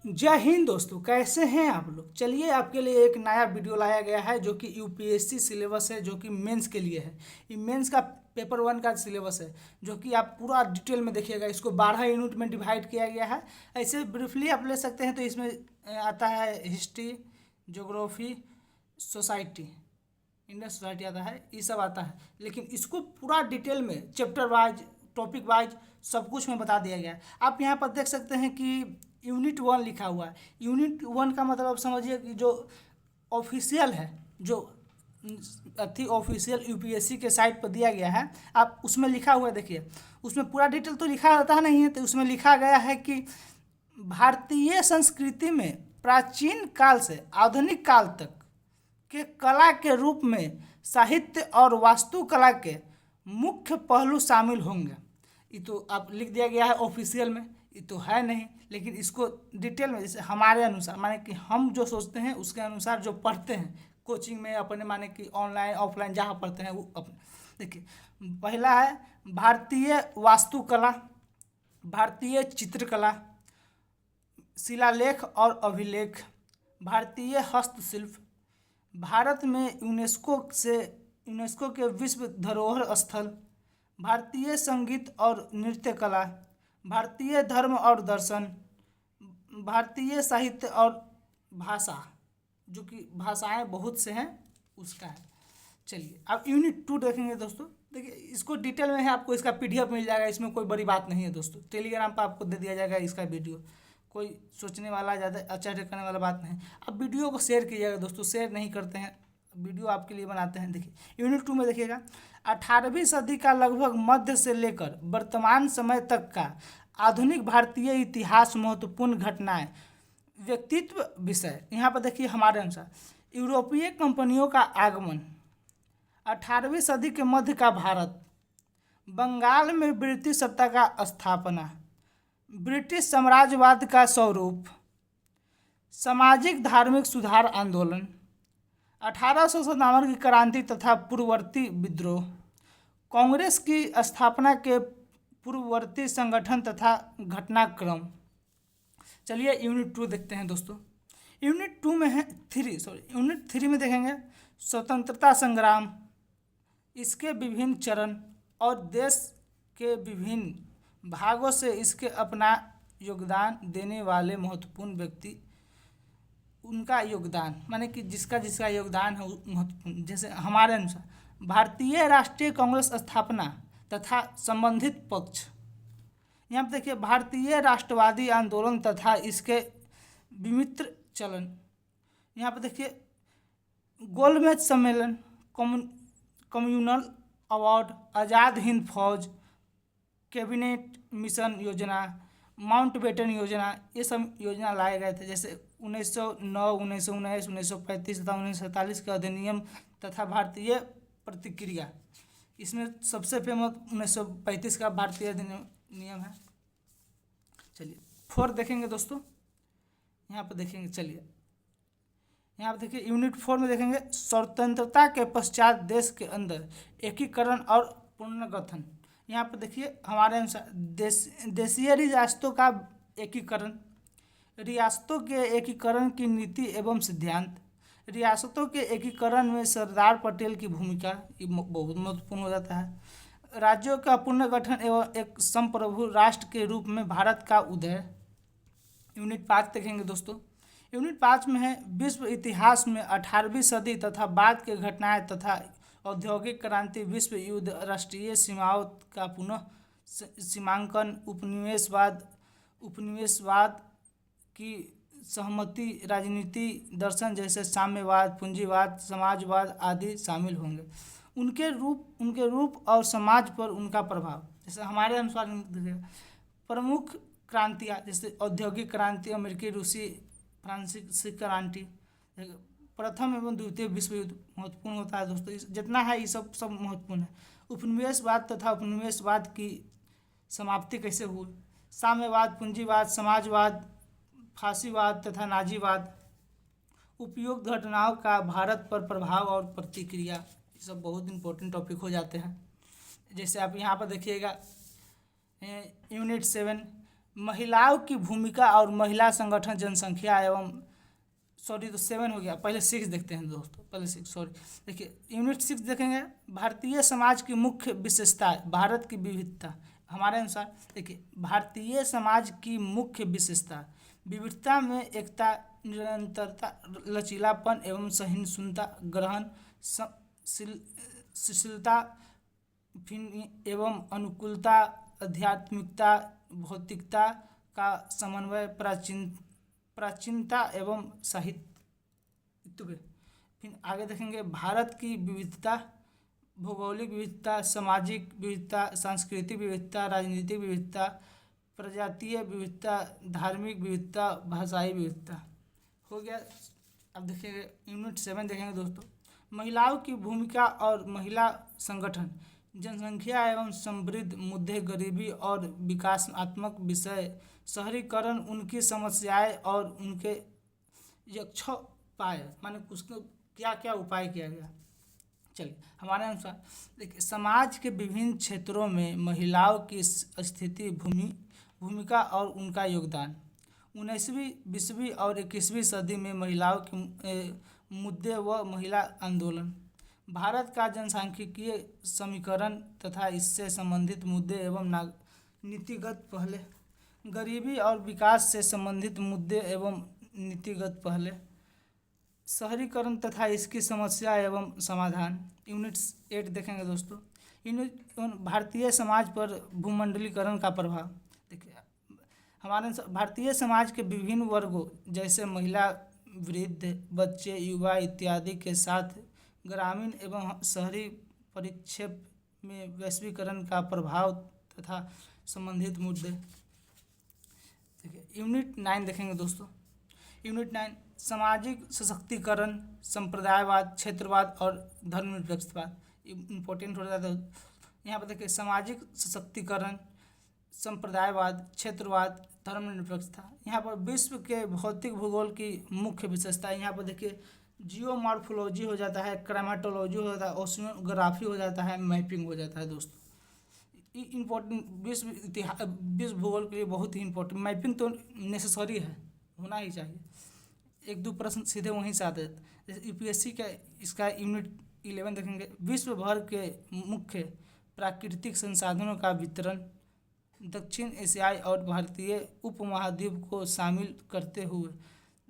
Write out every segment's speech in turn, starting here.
जय हिंद दोस्तों, कैसे हैं आप लोग। चलिए आपके लिए एक नया वीडियो लाया गया है जो कि यूपीएससी सिलेबस है, जो कि मेंस के लिए है। ये मेंस का पेपर 1 का सिलेबस है जो कि आप पूरा डिटेल में देखिएगा। इसको 12 यूनिट में डिवाइड किया गया है। ऐसे ब्रीफली आप ले सकते हैं तो इसमें आता है history, geography, society, Indian society आता है, ये सब आता है। लेकिन इसको पूरा डिटेल में चैप्टर वाइज, टॉपिक वाइज सब कुछ में बता दिया गया है। आप यहाँ पर देख सकते हैं कि यूनिट 1 लिखा हुआ है। यूनिट 1 का मतलब आप समझिए कि जो ऑफिशियल है, जो अथी ऑफिशियल यूपीएससी के साइट पर दिया गया है, आप उसमें लिखा हुआ है। देखिए उसमें पूरा डिटेल तो लिखा रहता नहीं है, तो उसमें लिखा गया है कि भारतीय संस्कृति में प्राचीन काल से आधुनिक काल तक के कला के रूप में साहित्य और वास्तुकला के मुख्य पहलू शामिल होंगे। ये तो आप लिख दिया गया है ऑफिशियल में, ये तो है नहीं, लेकिन इसको डिटेल में जैसे हमारे अनुसार, माने कि हम जो सोचते हैं उसके अनुसार जो पढ़ते हैं कोचिंग में अपने, माने कि ऑनलाइन ऑफलाइन जहाँ पढ़ते हैं वो अपने। देखिए पहला है भारतीय वास्तुकला, भारतीय चित्रकला, शिलालेख और अभिलेख, भारतीय हस्तशिल्प, भारत में यूनेस्को के विश्व धरोहर स्थल, भारतीय संगीत और नृत्य कला, भारतीय धर्म और दर्शन, भारतीय साहित्य और भाषा, जो कि भाषाएं बहुत से हैं उसका है। चलिए अब यूनिट 2 देखेंगे दोस्तों। देखिए इसको डिटेल में है, आपको इसका पीडीएफ मिल जाएगा, इसमें कोई बड़ी बात नहीं है दोस्तों। टेलीग्राम पर आपको दे दिया जाएगा इसका वीडियो, कोई सोचने वाला ज़्यादा अच्छा करने वाला बात नहीं। अब वीडियो को शेयर कीजिएगा दोस्तों, शेयर नहीं करते हैं, वीडियो आपके लिए बनाते हैं। देखिए यूनिट 2 में देखिएगा 18वीं सदी का लगभग मध्य से लेकर वर्तमान समय तक का आधुनिक भारतीय इतिहास, महत्वपूर्ण घटनाएं, व्यक्तित्व, विषय। यहाँ पर देखिए हमारे अनुसार यूरोपीय कंपनियों का आगमन, 18वीं सदी के मध्य का भारत, बंगाल में ब्रिटिश सत्ता का स्थापना, ब्रिटिश साम्राज्यवाद का स्वरूप, सामाजिक धार्मिक सुधार आंदोलन, 1857 की क्रांति तथा पूर्ववर्ती विद्रोह, कांग्रेस की स्थापना के पूर्ववर्ती संगठन तथा घटनाक्रम। चलिए यूनिट 2 देखते हैं दोस्तों। यूनिट 2 में है यूनिट 3 में देखेंगे स्वतंत्रता संग्राम, इसके विभिन्न चरण और देश के विभिन्न भागों से इसके अपना योगदान देने वाले महत्वपूर्ण व्यक्ति, उनका योगदान, माने कि जिसका जिसका योगदान है महत्वपूर्ण। जैसे हमारे अनुसार भारतीय राष्ट्रीय कांग्रेस स्थापना तथा संबंधित पक्ष। यहाँ पर देखिए भारतीय राष्ट्रवादी आंदोलन तथा इसके विमित्र चलन। यहाँ पर देखिए गोलमेज सम्मेलन, कम्युनल अवार्ड, आज़ाद हिंद फौज, कैबिनेट मिशन योजना, माउंटबेटन योजना, ये सब योजना लाए गए थे। जैसे 1909, 1919, 1935 तथा 1947 का अधिनियम तथा भारतीय प्रतिक्रिया, इसमें सबसे फेमस 1935 का भारतीय अधिनियम है। चलिए 4 देखेंगे दोस्तों। यहाँ पर देखेंगे, चलिए यहाँ पर देखिए यूनिट 4 में देखेंगे स्वतंत्रता के पश्चात देश के अंदर एकीकरण और पुनर्गठन। यहाँ पर देखिए हमारे अनुसार देशीय रियासतों का एकीकरण, रियासतों के एकीकरण की नीति एवं सिद्धांत, रियासतों के एकीकरण में सरदार पटेल की भूमिका, ये बहुत महत्वपूर्ण हो जाता है। राज्यों का पुनर्गठन एवं एक संप्रभु राष्ट्र के रूप में भारत का उदय। यूनिट 5 देखेंगे दोस्तों। यूनिट 5 में है विश्व इतिहास में 18वीं सदी तथा बाद के घटनाएं तथा औद्योगिक क्रांति, विश्व युद्ध, राष्ट्रीय सीमाओं का पुनः सीमांकन, उपनिवेशवाद की सहमति, राजनीति, दर्शन जैसे साम्यवाद, पूंजीवाद, समाजवाद आदि शामिल होंगे। उनके रूप और समाज पर उनका प्रभाव। जैसे हमारे अनुसार प्रमुख क्रांतियाँ, जैसे औद्योगिक क्रांति, अमेरिकी, रूसी, फ्रांसीसी क्रांति, प्रथम एवं द्वितीय विश्व युद्ध महत्वपूर्ण होता है दोस्तों। जितना है ये सब महत्वपूर्ण है। उपनिवेशवाद तथा उपनिवेशवाद की समाप्ति कैसे हुई, साम्यवाद, पूंजीवाद, समाजवाद, फासीवाद तथा नाजीवाद, उपयुक्त घटनाओं का भारत पर प्रभाव और प्रतिक्रिया, ये सब बहुत इंपॉर्टेंट टॉपिक हो जाते हैं। जैसे आप यहाँ पर देखिएगा यूनिट 7 महिलाओं की भूमिका और महिला संगठन जनसंख्या एवं सॉरी तो 7 हो गया, पहले 6 देखते हैं दोस्तों, पहले 6 सॉरी। देखिए यूनिट 6 देखेंगे, भारतीय समाज की मुख्य विशेषता, भारत की विविधता। हमारे अनुसार देखिए भारतीय समाज की मुख्य विशेषता, विविधता में एकता, निरंतरता, लचीलापन एवं सहिष्णुता, ग्रहण सुशीलता एवं अनुकूलता, आध्यात्मिकता, भौतिकता का समन्वय, प्राचीनता एवं साहित्य। फिर आगे देखेंगे भारत की विविधता, भौगोलिक विविधता, सामाजिक विविधता, सांस्कृतिक विविधता, राजनीतिक विविधता, प्रजातीय विविधता, धार्मिक विविधता, भाषाई विविधता। हो गया। अब देखिए यूनिट 7 देखेंगे दोस्तों, महिलाओं की भूमिका और महिला संगठन, जनसंख्या एवं समृद्ध मुद्दे, गरीबी और विकासात्मक विषय, शहरीकरण, उनकी समस्याएं और उनके यक्षोपाय, माने उसको क्या क्या उपाय किया गया। चलिए हमारे अनुसार देखिए समाज के विभिन्न क्षेत्रों में महिलाओं की स्थिति, भूमिका और उनका योगदान। 19वीं 20वीं और 21वीं सदी में महिलाओं के मुद्दे व महिला आंदोलन, भारत का जनसांख्यिकीय समीकरण तथा इससे संबंधित मुद्दे एवं नीतिगत पहले, गरीबी और विकास से संबंधित मुद्दे एवं नीतिगत पहले, शहरीकरण तथा इसकी समस्या एवं समाधान। यूनिट 8 देखेंगे दोस्तों, यूनिट भारतीय समाज पर भूमंडलीकरण का प्रभाव। देखिए हमारे भारतीय समाज के विभिन्न वर्गों जैसे महिला, वृद्ध, बच्चे, युवा इत्यादि के साथ ग्रामीण एवं शहरी परिप्रेक्ष्य में वैश्वीकरण का प्रभाव तथा संबंधित मुद्दे। देखिए यूनिट 9 देखेंगे दोस्तों, यूनिट 9 सामाजिक सशक्तिकरण, संप्रदायवाद, क्षेत्रवाद और धर्मनिरपेक्षवाद। इम्पोर्टेंट हो जाता है यहाँ पर। देखिए सामाजिक सशक्तिकरण, संप्रदायवाद, क्षेत्रवाद, धर्मनिरपेक्षता। यहाँ पर विश्व के भौतिक भूगोल की मुख्य विशेषता, यहाँ पर देखिए जियोमॉर्फोलॉजी हो जाता है, क्राइमेटोलॉजी हो जाता है, ओशिनोग्राफी हो जाता है, मैपिंग हो जाता है दोस्तों। इम्पोर्टेंट विश्व भूगोल के लिए बहुत ही इम्पोर्टेंट, मैपिंग तो नेसेसरी है, होना ही चाहिए। 1-2 प्रश्न सीधे वहीं से आते हैं। जैसे यूपीएससी का इसका यूनिट 11 देखेंगे, विश्व भर के मुख्य प्राकृतिक संसाधनों का वितरण, दक्षिण एशियाई और भारतीय उपमहाद्वीप को शामिल करते हुए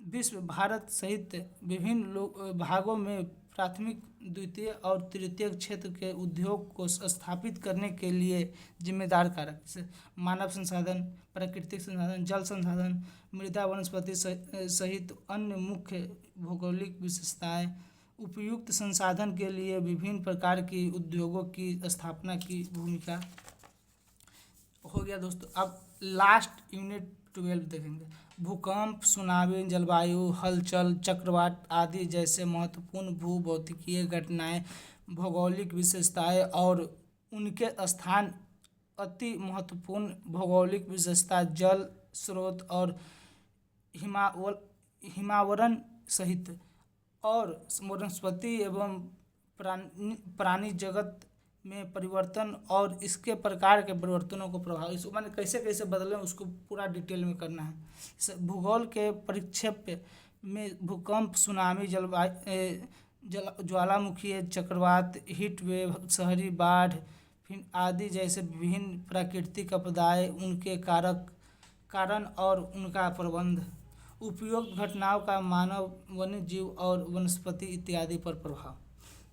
विश्व भारत सहित विभिन्न भागों में प्राथमिक, द्वितीय और तृतीय क्षेत्र के उद्योग को स्थापित करने के लिए जिम्मेदार कारक, जैसे मानव संसाधन, प्राकृतिक संसाधन, जल संसाधन, मृदा, वनस्पति सहित अन्य मुख्य भौगोलिक विशेषताएं, उपयुक्त संसाधन के लिए विभिन्न प्रकार की उद्योगों की स्थापना की भूमिका। हो गया दोस्तों। अब लास्ट यूनिट 12 देखेंगे, भूकंप, सुनामी, जलवायु हलचल, चक्रवात आदि जैसे महत्वपूर्ण भूभौतिकीय घटनाएं, भौगोलिक विशेषताएं और उनके स्थान। अति महत्वपूर्ण भौगोलिक विशेषता, जल स्रोत और हिमावरण सहित और वनस्पति एवं प्राणी जगत में परिवर्तन और इसके प्रकार के परिवर्तनों को प्रभावित, माने कैसे कैसे बदलें उसको पूरा डिटेल में करना है। भूगोल के परिप्रेक्ष्य में भूकंप, सुनामी, ज्वालामुखी, चक्रवात, हीट वेव, शहरी बाढ़ फिर आदि जैसे विभिन्न प्राकृतिक आपदाएं, उनके कारण और उनका प्रबंध, उपयुक्त घटनाओं का मानव, वन्य जीव और वनस्पति इत्यादि पर प्रभाव।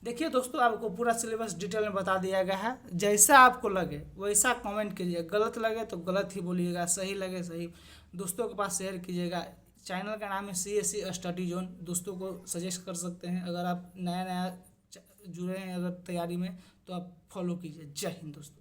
देखिए दोस्तों आपको पूरा सिलेबस डिटेल में बता दिया गया है, जैसा आपको लगे वैसा कमेंट कीजिए, गलत लगे तो गलत ही बोलिएगा, सही लगे सही। दोस्तों के पास शेयर कीजिएगा। चैनल का नाम है CSE स्टडी जोन, दोस्तों को सजेस्ट कर सकते हैं। अगर आप नया जुड़े हैं अगर तैयारी में तो आप फॉलो कीजिए। जय हिंद दोस्तों।